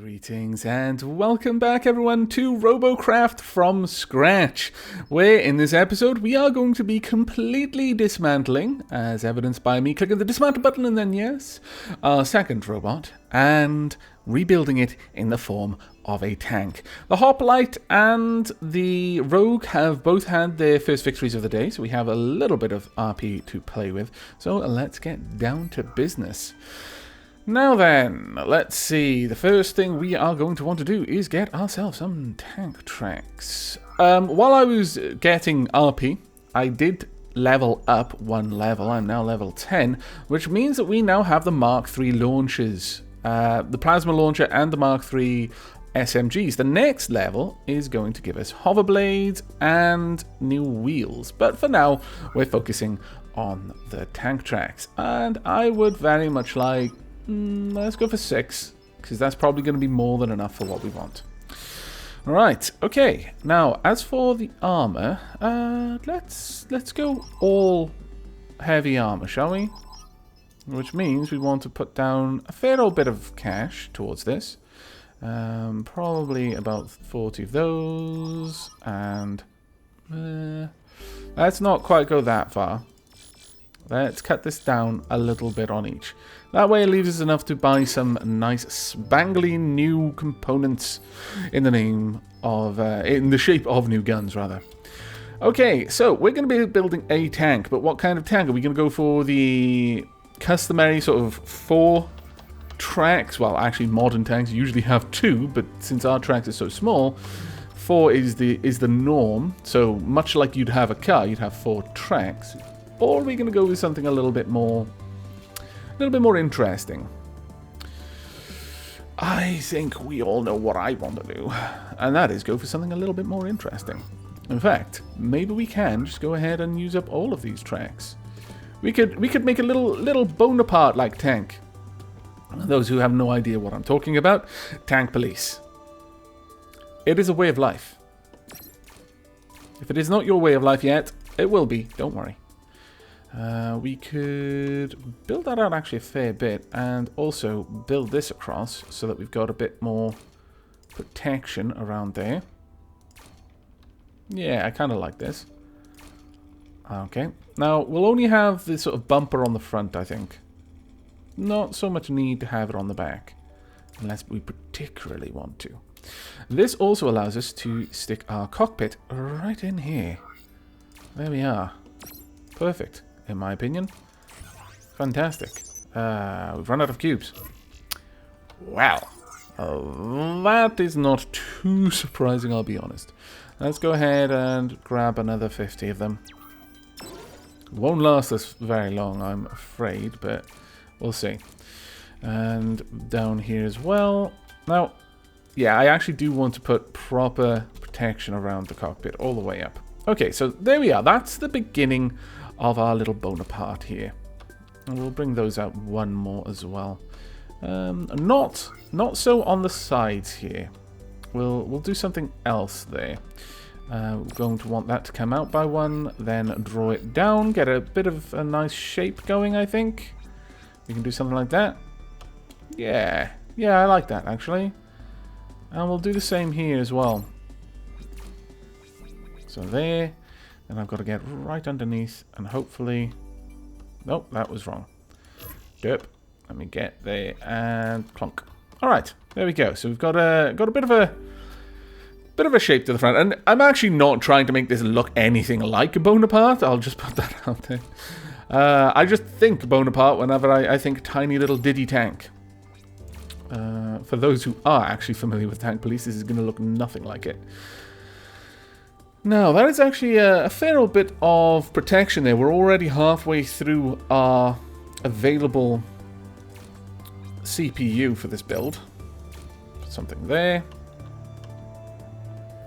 Greetings and welcome back everyone to Robocraft from scratch, where in this episode we are going to be completely dismantling, as evidenced by me clicking the dismantle button and then yes, our second robot, and rebuilding it in the form of a tank. The Hoplite and the Rogue have both had their first victories of the day, so we have a little bit of RP to play with, so let's get down to business. Now then, let's see. The first thing we are going to want to do is get ourselves some tank tracks. While I was getting RP, I did level up one level. I'm now level 10, which means that we now have the Mark III launchers. The Plasma Launcher and the Mark III SMGs. The next level is going to give us hover blades and new wheels. But for now, we're focusing on the tank tracks. And I would very much like... let's go for 6, because that's probably going to be more than enough for what we want. Alright, okay. Now, as for the armor, let's go all heavy armor, shall we? Which means we want to put down a fair old bit of cash towards this. Probably about 40 of those, and let's not quite go that far. Let's cut this down a little bit on each. That way it leaves us enough to buy some nice spangly new components in the name of, in the shape of new guns, rather. Okay, so we're going to be building a tank, but what kind of tank? Are we going to go for the customary sort of 4 tracks? Well, actually modern tanks usually have 2, but since our tracks are so small, 4 is the norm. So much like you'd have a car, you'd have 4 tracks. Or are we going to go with something a little bit more interesting? I think we all know what I want to do, and that is go for something a little bit more interesting. In fact, maybe we can just go ahead and use up all of these tracks. We could make a little Bonaparte-like tank. Those who have no idea what I'm talking about, tank police. It is a way of life. If it is not your way of life yet, it will be. Don't worry. We could build that out actually a fair bit, and also build this across so that we've got a bit more protection around there. Yeah, I kind of like this. Okay, now we'll only have this sort of bumper on the front, I think. Not so much need to have it on the back, unless we particularly want to. This also allows us to stick our cockpit right in here. There we are. Perfect. In my opinion. Fantastic. We've run out of cubes. Wow. That is not too surprising, I'll be honest. Let's go ahead and grab another 50 of them. Won't last us very long, I'm afraid, but we'll see. And down here as well. Now, yeah, I actually do want to put proper protection around the cockpit all the way up. Okay, so there we are. That's the beginning of our little Bonaparte here. And we'll bring those out one more as well. Not so on the sides here. We'll do something else there. We're going to want that to come out by 1, then draw it down, get a bit of a nice shape going, I think. We can do something like that. Yeah, I like that actually. And we'll do the same here as well. So there. And I've got to get right underneath, and hopefully... Nope, that was wrong. Derp. Let me get there, and clunk. Alright, there we go. So we've got a bit of a shape to the front. And I'm actually not trying to make this look anything like a Bonaparte. I'll just put that out there. I just think Bonaparte whenever I think tiny little diddy tank. For those who are actually familiar with tank police, this is going to look nothing like it. Now, that is actually a fair old bit of protection there. We're already halfway through our available CPU for this build. Something there.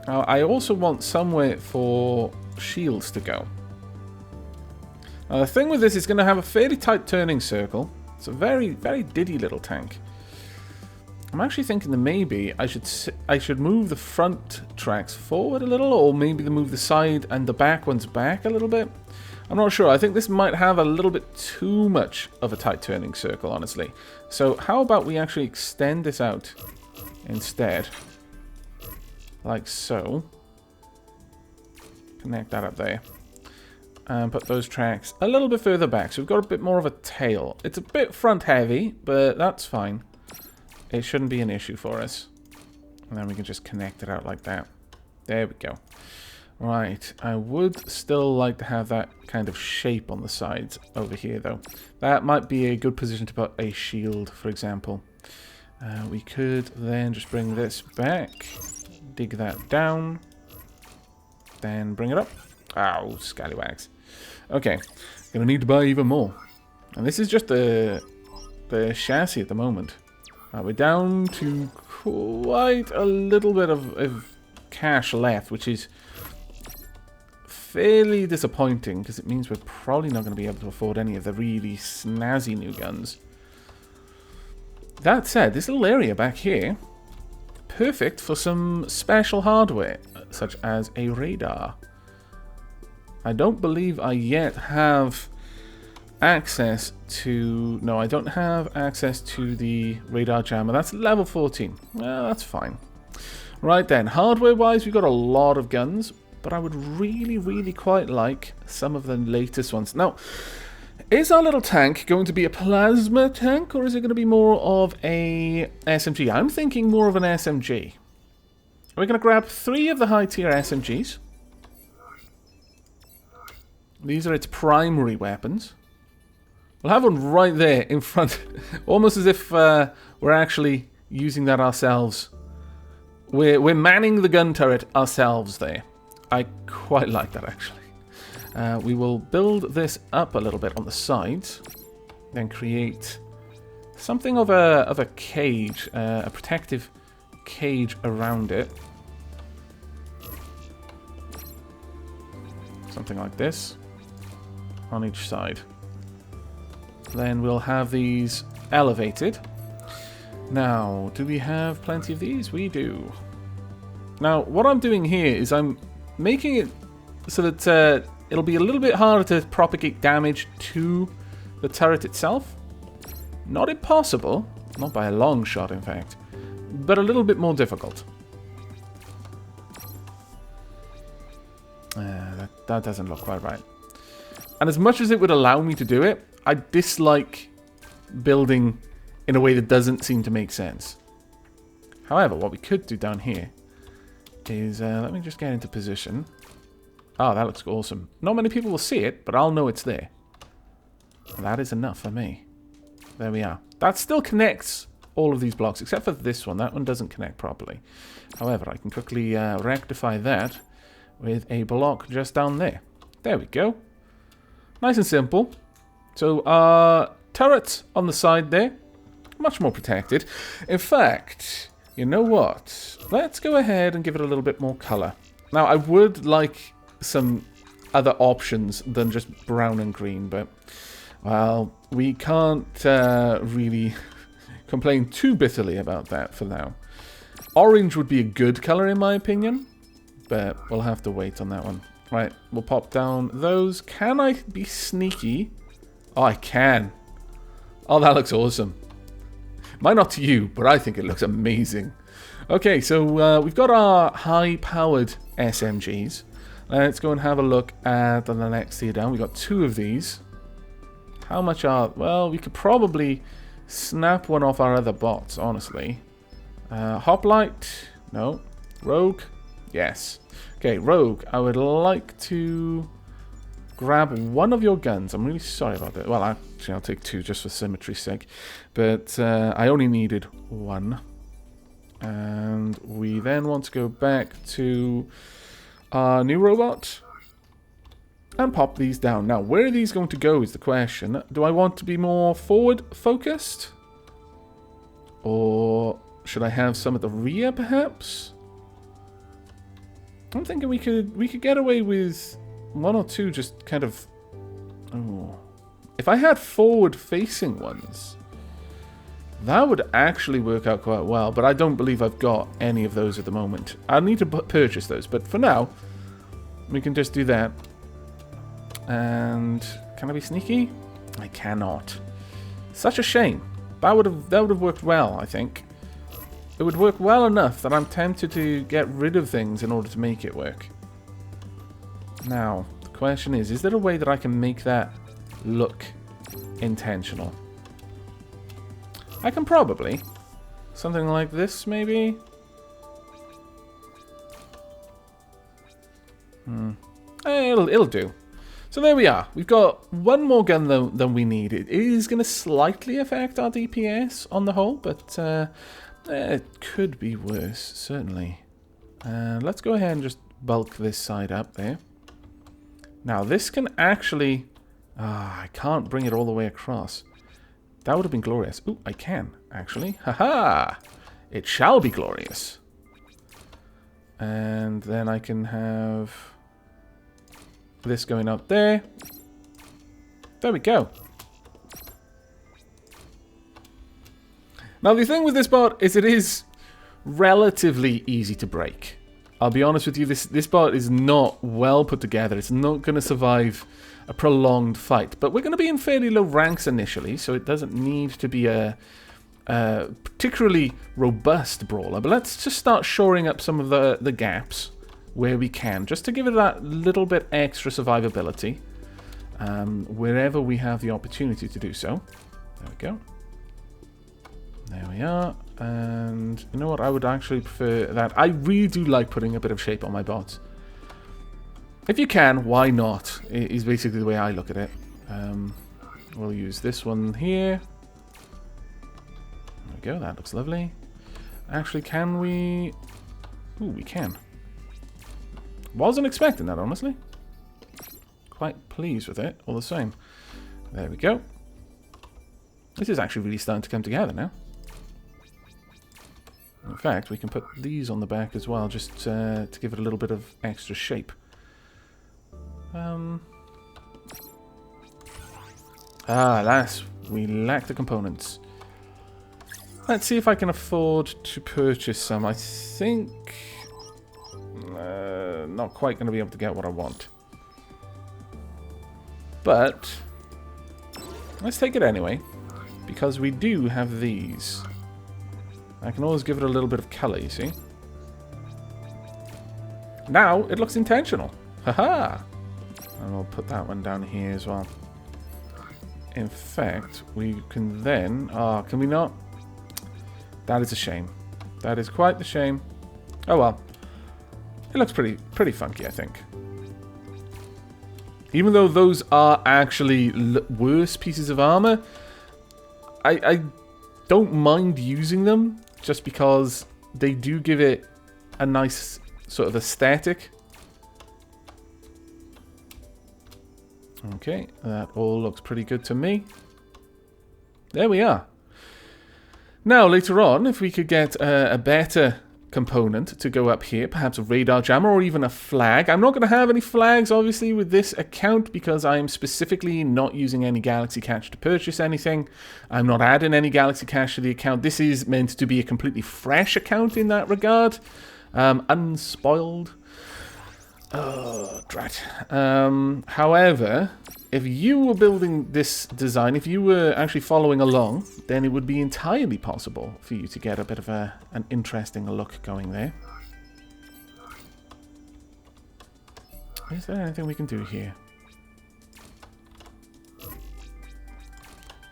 Now, I also want somewhere for shields to go. Now, the thing with this is going to have a fairly tight turning circle. It's a very, very diddy little tank. I'm actually thinking that maybe I should move the front tracks forward a little, or maybe move the side and the back ones back a little bit. I'm not sure. I think this might have a little bit too much of a tight turning circle, honestly. So how about we actually extend this out instead. Like so. Connect that up there. And put those tracks a little bit further back. So we've got a bit more of a tail. It's a bit front heavy, but that's fine. It shouldn't be an issue for us. And then we can just connect it out like that. There we go. Right, I would still like to have that kind of shape on the sides over here, though. That might be a good position to put a shield, for example. We could then just bring this back, dig that down, then bring it up. Ow, scallywags. Okay, gonna need to buy even more. And this is just the chassis at the moment. We're down to quite a little bit of cash left, which is fairly disappointing, because it means we're probably not going to be able to afford any of the really snazzy new guns. That said, this little area back here, perfect for some special hardware, such as a radar. I don't believe I yet have access to... No, I don't have access to the radar jammer. That's level 14. Well, that's fine. Right then, hardware-wise, we've got a lot of guns, but I would really, really quite like some of the latest ones. Now, is our little tank going to be a plasma tank, or is it going to be more of a SMG? I'm thinking more of an SMG. We're going to grab 3 of the high-tier SMGs. These are its primary weapons. We'll have one right there in front, almost as if we're actually using that ourselves. We're manning the gun turret ourselves there. I quite like that, actually. We will build this up a little bit on the sides, then create something of a cage, a protective cage around it. Something like this on each side. Then we'll have these elevated. Now, do we have plenty of these? We do. Now, what I'm doing here is I'm making it so that it'll be a little bit harder to propagate damage to the turret itself. Not impossible, not by a long shot in fact, but a little bit more difficult. That doesn't look quite right. And as much as it would allow me to do it, I dislike building in a way that doesn't seem to make sense. However, what we could do down here is, let me just get into position. Oh, that looks awesome. Not many people will see it, but I'll know it's there. And that is enough for me. There we are. That still connects all of these blocks, except for this one. That one doesn't connect properly. However, I can quickly rectify that with a block just down there. There we go. Nice and simple. So, turret on the side there. Much more protected. In fact, you know what? Let's go ahead and give it a little bit more color. Now, I would like some other options than just brown and green, but, well, we can't really complain too bitterly about that for now. Orange would be a good color in my opinion, but we'll have to wait on that one. Right, we'll pop down those. Can I be sneaky? Oh, I can. Oh, that looks awesome. Might not to you, but I think it looks amazing. Okay, so we've got our high-powered SMGs. Let's go and have a look at the next tier down. We've got 2 of these. How much are... Well, we could probably snap one off our other bots, honestly. Hoplite? No. Rogue? Yes. Okay, Rogue, I would like to grab one of your guns. I'm really sorry about that. Well, actually, I'll take 2 just for symmetry's sake. But I only needed 1. And we then want to go back to our new robot and pop these down. Now, where are these going to go is the question. Do I want to be more forward-focused? Or should I have some at the rear, perhaps? I'm thinking we could get away with 1 or 2 just kind of... Oh. If I had forward-facing ones, that would actually work out quite well, but I don't believe I've got any of those at the moment. I'll need to purchase those, but for now, we can just do that. And can I be sneaky? I cannot. Such a shame. That would have worked well, I think. it would work well enough that I'm tempted to get rid of things in order to make it work. Now, the question is there a way that I can make that look intentional? I can probably. Something like this, maybe? It'll do. So there we are. We've got one more gun than we need. It is going to slightly affect our DPS on the whole, but it could be worse, certainly. Let's go ahead and just bulk this side up there. Now, this can actually... I can't bring it all the way across. That would have been glorious. Ooh, I can, actually. Haha! It shall be glorious. And then I can have... this going out there. There we go. Now the thing with this bot is it is relatively easy to break. I'll be honest with you, this bot is not well put together. It's not going to survive a prolonged fight. But we're going to be in fairly low ranks initially, so it doesn't need to be a particularly robust brawler. But let's just start shoring up some of the gaps where we can, just to give it that little bit extra survivability wherever we have the opportunity to do so. There we go. There we are. And you know what? I would actually prefer that. I really do like putting a bit of shape on my bots. If you can, why not? Is basically the way I look at it. We'll use this one here. There we go. That looks lovely. Actually, can we... Ooh, we can. Wasn't expecting that, honestly. Quite pleased with it, all the same. There we go. This is actually really starting to come together now. In fact, we can put these on the back as well, just to give it a little bit of extra shape. We lack the components. Let's see if I can afford to purchase some. I think... not quite going to be able to get what I want. But let's take it anyway, because we do have these. I can always give it a little bit of colour, you see. Now it looks intentional. Haha! And I'll put that one down here as well. In fact, we can then... can we not? That is a shame. That is quite the shame. Oh well. It looks pretty funky, I think. Even though those are actually worse pieces of armor, I don't mind using them just because they do give it a nice sort of aesthetic. Okay, that all looks pretty good to me. There we are. Now, later on, if we could get a better component to go up here, perhaps a radar jammer or even a flag. I'm not going to have any flags, obviously, with this account because I am specifically not using any Galaxy Cash to purchase anything. I'm not adding any Galaxy Cash to the account. This is meant to be a completely fresh account in that regard. Unspoiled. Oh, drat. However, if you were building this design, if you were actually following along, then it would be entirely possible for you to get a bit of an interesting look going there. Is there anything we can do here?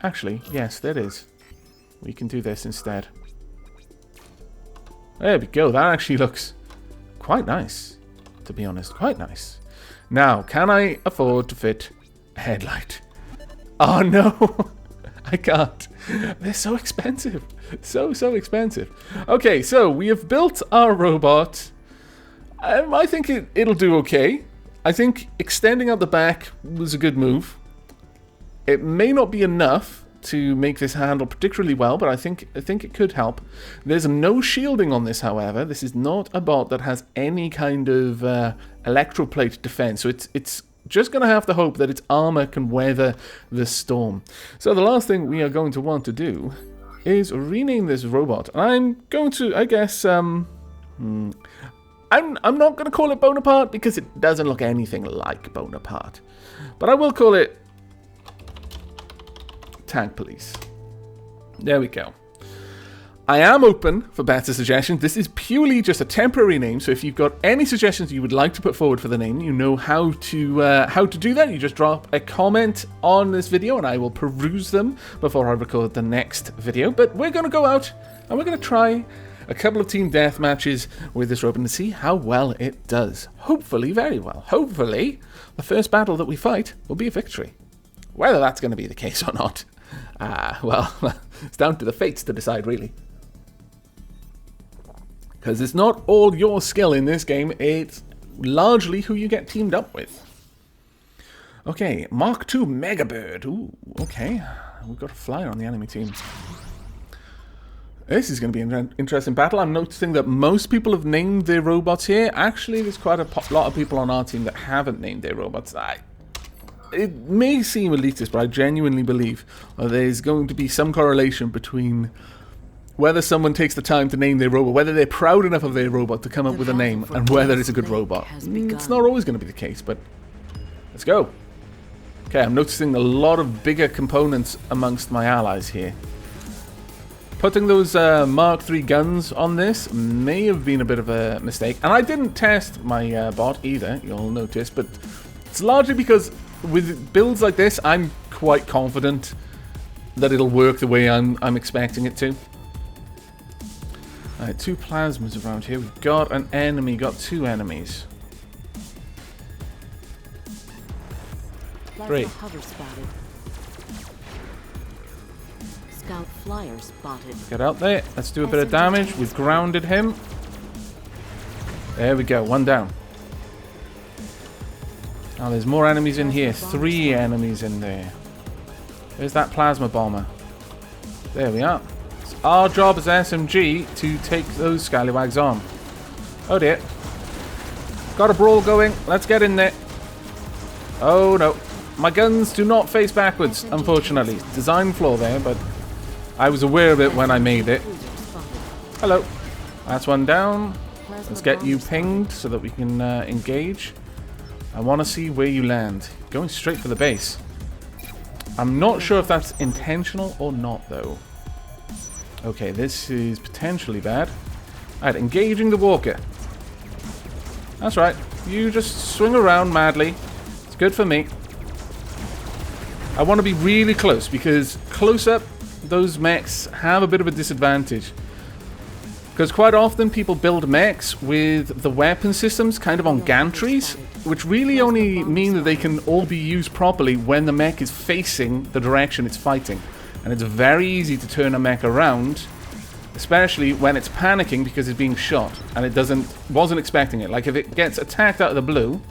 Actually, yes, there is. We can do this instead. There we go. That actually looks quite nice, to be honest. Quite nice. Now, can I afford to fit a headlight? Oh, no. I can't. They're so expensive. So expensive. Okay, so we have built our robot. I think it'll do okay. I think extending out the back was a good move. It may not be enough to make this handle particularly well, but I think it could help. There's no shielding on this, however. This is not a bot that has any kind of electroplate defense, so it's just going to have to hope that its armor can weather the storm. So the last thing we are going to want to do is rename this robot. I'm going to, I guess, I'm not going to call it Bonaparte because it doesn't look anything like Bonaparte, but I will call it Tank Police. There we go. I am open for better suggestions. This is purely just a temporary name, so if you've got any suggestions you would like to put forward for the name, you know how to do that. You just drop a comment on this video and I will peruse them before I record the next video. But we're going to go out and we're going to try a couple of team death matches with this robot and see how well it does. Hopefully very well. Hopefully the first battle that we fight will be a victory. Whether that's going to be the case or not, well, it's down to the fates to decide, really. Because it's not all your skill in this game, it's largely who you get teamed up with. Okay, Mark II Megabird. Ooh, okay. We've got a flyer on the enemy team. This is going to be an interesting battle. I'm noticing that most people have named their robots here. Actually, there's quite a lot of people on our team that haven't named their robots. It may seem elitist, but I genuinely believe there's going to be some correlation between whether someone takes the time to name their robot, whether they're proud enough of their robot to come up with a name, and whether it's a good robot. It's not always going to be the case, but let's go. Okay, I'm noticing a lot of bigger components amongst my allies here. Putting those Mark III guns on this may have been a bit of a mistake. And I didn't test my bot either, you'll notice, but it's largely because with builds like this, I'm quite confident that it'll work the way I'm expecting it to. Alright, 2 plasmas around here. We've got an enemy, got 2 enemies. 3. Hover spotted. Scout flyer spotted. Get out there. Let's do a bit of damage. We've grounded him. There we go. 1 down. Now there's more enemies in here. 3 enemies in there. There's that plasma bomber. There we are. Our job as SMG to take those scallywags on. Oh dear. Got a brawl going. Let's get in there. Oh no. My guns do not face backwards, unfortunately. Design flaw there, but I was aware of it when I made it. Hello. That's 1 down. Let's get you pinged so that we can engage. I want to see where you land. Going straight for the base. I'm not sure if that's intentional or not, though. Okay, this is potentially bad. Alright, engaging the walker. That's right. You just swing around madly. It's good for me. I want to be really close, because close up, those mechs have a bit of a disadvantage. Because quite often people build mechs with the weapon systems kind of on gantries, which really only mean that they can all be used properly when the mech is facing the direction it's fighting. And it's very easy to turn a mech around, especially when it's panicking because it's being shot and it wasn't expecting it. Like if it gets attacked out of the blue,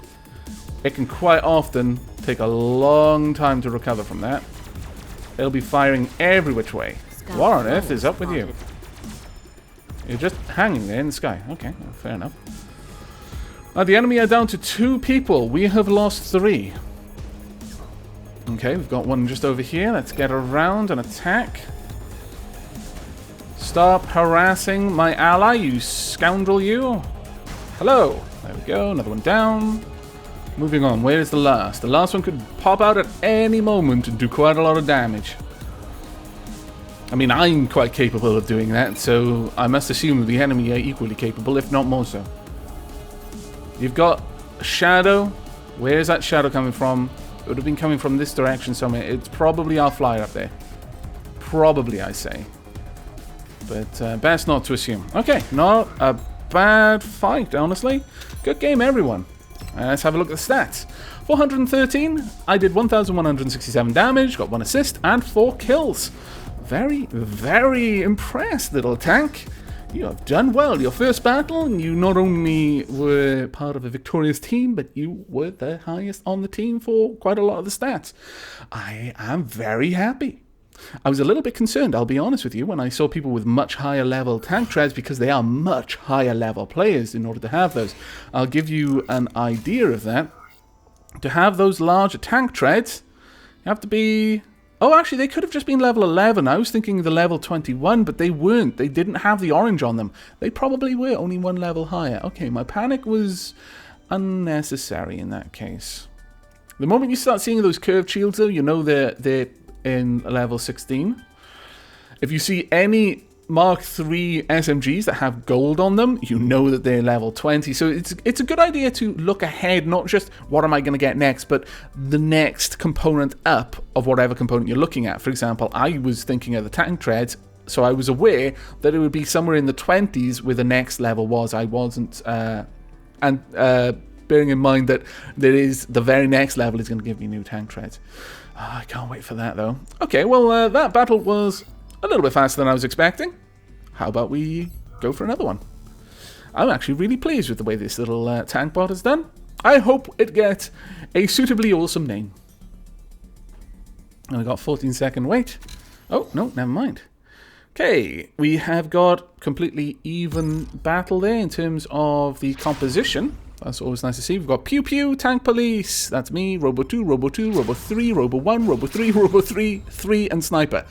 it can quite often take a long time to recover from that. It'll be firing every which way. What on earth is up with you? You're just hanging there in the sky. Okay, well, fair enough. The enemy are down to 2 people. We have lost 3. Okay, we've got one just over here. Let's get around and attack. Stop harassing my ally, you scoundrel, you. Hello. There we go. Another one down. Moving on. Where is the last? The last one could pop out at any moment and do quite a lot of damage. I mean, I'm quite capable of doing that, so I must assume the enemy are equally capable, if not more so. You've got a shadow. Where is that shadow coming from? It would have been coming from this direction somewhere. It's probably our flyer up there. Probably, I say. But best not to assume. Okay, not a bad fight, honestly. Good game, everyone. Let's have a look at the stats. 413. I did 1,167 damage, got 1 assist, and 4 kills. Very, very impressed, little tank. You have done well. Your first battle, and you not only were part of a victorious team, but you were the highest on the team for quite a lot of the stats. I am very happy. I was a little bit concerned, I'll be honest with you, when I saw people with much higher level tank treads, because they are much higher level players in order to have those. I'll give you an idea of that. To have those larger tank treads, you have to be... Oh, actually, they could have just been level 11. I was thinking the level 21, but they weren't. They didn't have the orange on them. They probably were only 1 level higher. Okay, my panic was unnecessary in that case. The moment you start seeing those curved shields, though, you know they're in level 16. If you see any Mark III SMGs that have gold on them, you know that they're level 20. So it's a good idea to look ahead, not just what am I going to get next, but the next component up of whatever component you're looking at. For example, I was thinking of the tank treads, so I was aware that it would be somewhere in the 20s where the next level was. I wasn't, bearing in mind that the very next level is going to give me new tank treads. I can't wait for that though. Okay, well that battle was a little bit faster than I was expecting. How about we go for another one? I'm actually really pleased with the way this little tank bot is done. I hope it gets a suitably awesome name. And we got 14-second wait. Oh, no, never mind. Okay, we have got completely even battle there in terms of the composition. That's always nice to see. We've got Pew Pew, Tank Police. That's me, Robo 2, Robo 2, Robo 3, Robo 1, Robo 3, Robo 3, 3, and Sniper.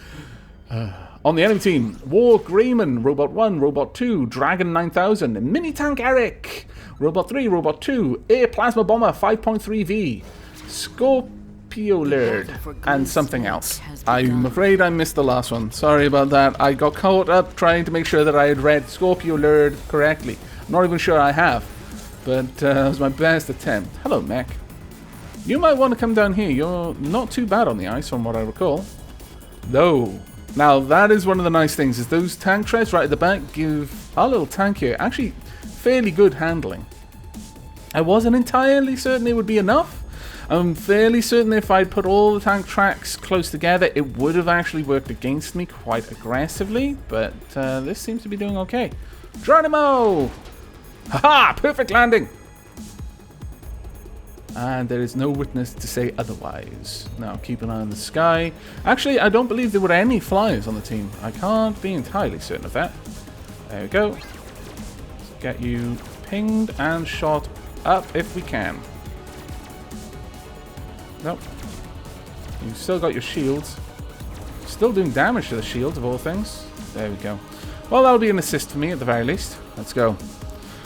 On the enemy team, War Greyman, Robot 1, Robot 2, Dragon 9000, Mini Tank Eric, Robot 3, Robot 2, Air Plasma Bomber 5.3V, Scorpio Lord, and something else. I'm afraid I missed the last one. Sorry about that. I got caught up trying to make sure that I had read Scorpio Lord correctly. I'm not even sure I have, but it was my best attempt. Hello, mech. You might want to come down here. You're not too bad on the ice from what I recall. Though. Now, that is one of the nice things, is those tank treads right at the back give our little tank here actually fairly good handling. I wasn't entirely certain it would be enough. I'm fairly certain if I'd put all the tank tracks close together, it would have actually worked against me quite aggressively, but this seems to be doing okay. Geronimo! Haha! Perfect landing! And there is no witness to say otherwise. Now, keep an eye on the sky. Actually, I don't believe there were any flyers on the team. I can't be entirely certain of that. There we go. Let's get you pinged and shot up if we can. Nope. You've still got your shields. Still doing damage to the shields, of all things. There we go. Well, that'll be an assist for me at the very least. Let's go.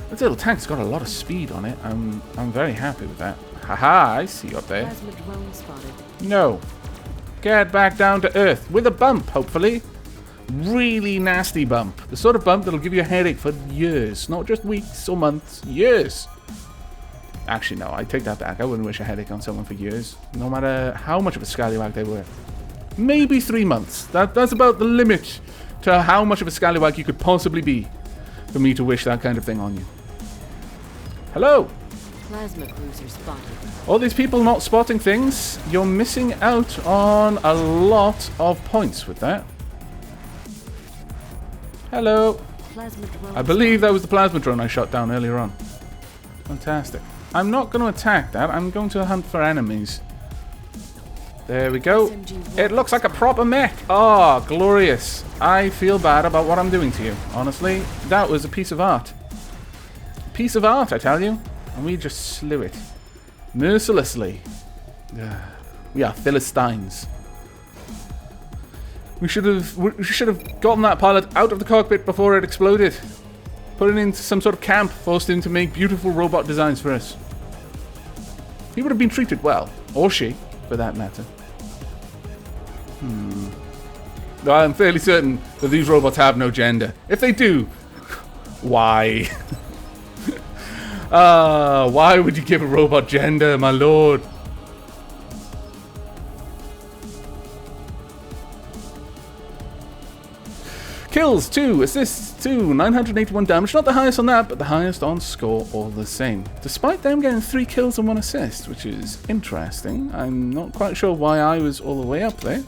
This little tank's got a lot of speed on it. I'm very happy with that. Haha, I see you up there. Plasma drone spotted. No. Get back down to earth. With a bump, hopefully. Really nasty bump. The sort of bump that'll give you a headache for years. Not just weeks or months. Years. Actually, no. I take that back. I wouldn't wish a headache on someone for years. No matter how much of a scallywag they were. Maybe 3 months. That's about the limit to how much of a scallywag you could possibly be for me to wish that kind of thing on you. Hello. Plasma cruiser spotted. All these people not spotting things, you're missing out on a lot of points with that. Hello. Plasma drone I believe that was the plasma drone I shot down earlier on. Fantastic. I'm not going to attack that. I'm going to hunt for enemies. There we go. It looks like a proper mech. Oh, glorious. I feel bad about what I'm doing to you. Honestly, that was a piece of art. A piece of art, I tell you. And we just slew it. Mercilessly. We are Philistines. We should have gotten that pilot out of the cockpit before it exploded. Put it into some sort of camp, forced him to make beautiful robot designs for us. He would have been treated well. Or she, for that matter. I'm fairly certain that these robots have no gender. If they do, why? Why would you give a robot gender, my lord? Kills 2, assists 2, 981 damage. Not the highest on that, but the highest on score all the same. Despite them getting 3 kills and 1 assist, which is interesting. I'm not quite sure why I was all the way up there.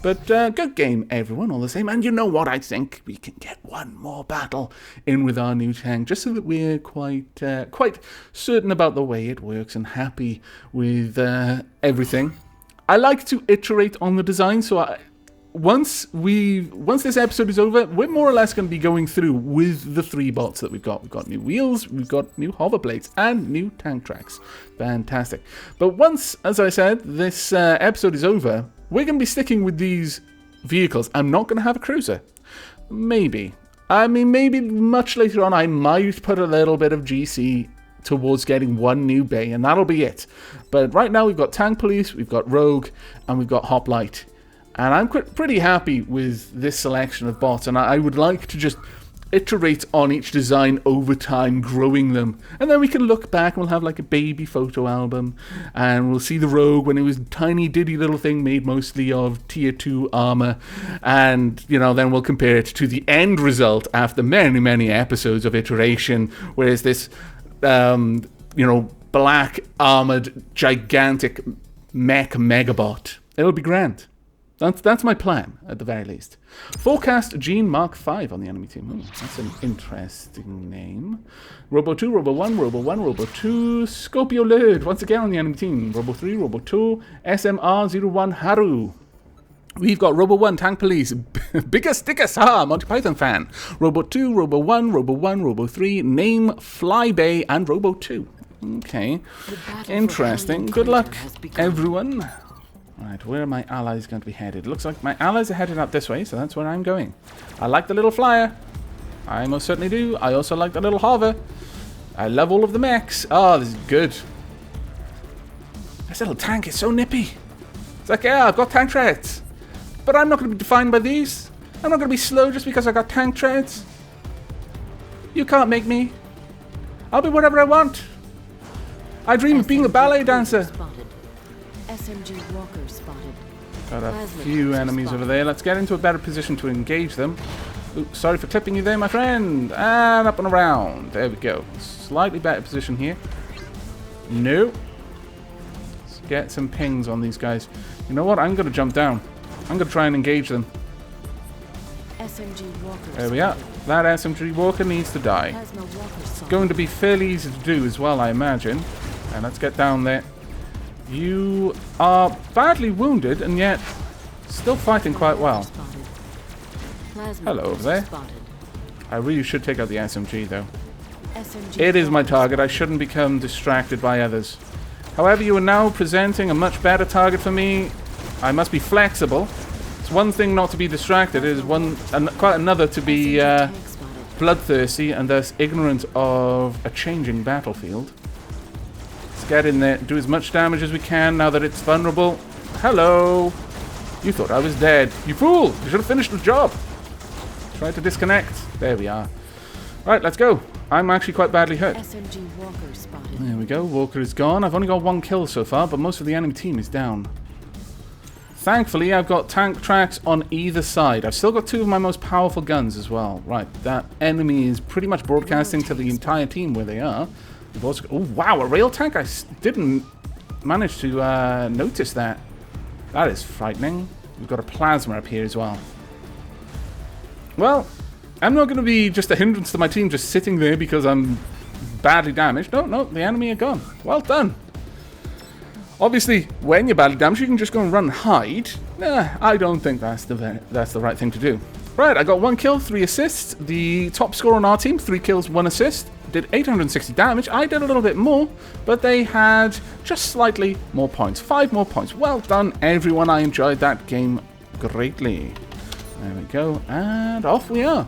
But good game, everyone, all the same. And you know what? I think we can get one more battle in with our new tank, just so that we're quite certain about the way it works and happy with everything. I like to iterate on the design, so once this episode is over, we're more or less going to be going through with the 3 bots that we've got. We've got new wheels, we've got new hover blades, and new tank tracks. Fantastic. But once, as I said, this episode is over, we're going to be sticking with these vehicles. I'm not going to have a cruiser. Maybe. I mean, maybe much later on I might put a little bit of GC towards getting 1 new bay, and that'll be it. But right now we've got Tank Police, we've got Rogue, and we've got Hoplite. And I'm pretty happy with this selection of bots, and I would like to just iterate on each design over time, growing them. And then we can look back and we'll have like a baby photo album, and we'll see the Rogue when it was a tiny diddy little thing made mostly of tier 2 armor. And, you know, then we'll compare it to the end result after many, many episodes of iteration, whereas this, you know, black armored gigantic mech megabot. It'll be grand. That's my plan, at the very least. Forecast Gene Mark 5 on the enemy team. Ooh, that's an interesting name. Robo 2, Robo 1, Robo 1, Robo 2. Scorpio Lurd, once again on the enemy team. Robo 3, Robo 2. SMR01 Haru. We've got Robo 1, Tank Police. Biggest, dickest, Monty Python fan. Robo 2, Robo 1, Robo 1, Robo 3. Name Flybay and Robo 2. Okay. Interesting. Good luck, everyone. Right, where are my allies going to be headed? Looks like my allies are headed out this way, so that's where I'm going. I like the little flyer. I most certainly do. I also like the little hover. I love all of the mechs. Oh, this is good. This little tank is so nippy. It's like, yeah, I've got tank treads. But I'm not going to be defined by these. I'm not going to be slow just because I got tank treads. You can't make me. I'll be whatever I want. I dream of being a ballet dancer. SMG walker spotted. Got a few enemies over there. Let's get into a better position to engage them. Ooh, sorry for clipping you there, my friend. And up and around. There we go. Slightly better position here. No. Let's get some pings on these guys. You know what? I'm going to jump down. I'm going to try and engage them. SMG walker there we are. That SMG walker needs to die. It's going to be fairly easy to do as well, I imagine. And let's get down there. You are badly wounded and yet still fighting quite well. Hello over there. I really should take out the SMG though. It is my target. I shouldn't become distracted by others. However, you are now presenting a much better target for me. I must be flexible. It's one thing not to be distracted. It is quite another to be bloodthirsty and thus ignorant of a changing battlefield. Get in there, do as much damage as we can now that it's vulnerable. Hello! You thought I was dead. You fool! You should have finished the job. Try to disconnect. There we are. Right, let's go. I'm actually quite badly hurt. SMG walker spotted. There we go. Walker is gone. I've only got 1 kill so far, but most of the enemy team is down. Thankfully, I've got tank tracks on either side. I've still got 2 of my most powerful guns as well. Right, that enemy is pretty much broadcasting to the entire team where they are. Also, oh wow, a rail tank? I didn't manage to notice that. That is frightening. We've got a plasma up here as well. Well, I'm not going to be just a hindrance to my team just sitting there because I'm badly damaged. No, the enemy are gone. Well done. Obviously, when you're badly damaged, you can just go and run and hide. Nah, I don't think that's the right thing to do. Right, I got 1 kill, 3 assists. The top scorer on our team, 3 kills, 1 assist. Did 860 damage. I did a little bit more, but they had just slightly more points. 5 more points. Well done, everyone. I enjoyed that game greatly. There we go, and off we are.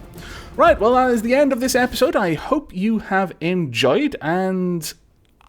Right, well, that is the end of this episode. I hope you have enjoyed, and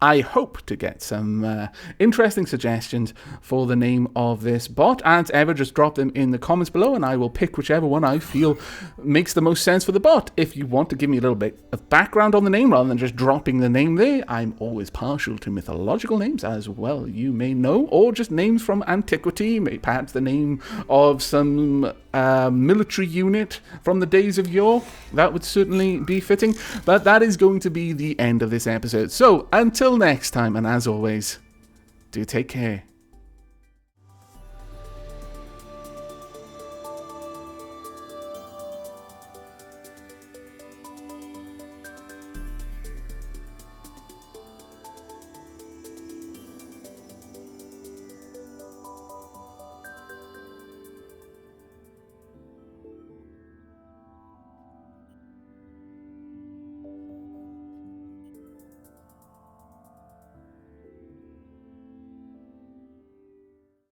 I hope to get some interesting suggestions for the name of this bot. As ever, just drop them in the comments below and I will pick whichever one I feel makes the most sense for the bot. If you want to give me a little bit of background on the name rather than just dropping the name there, I'm always partial to mythological names as well, you may know, or just names from antiquity, perhaps the name of some military unit from the days of yore. That would certainly be fitting, but that is going to be the end of this episode. So, until next time, and as always, do take care.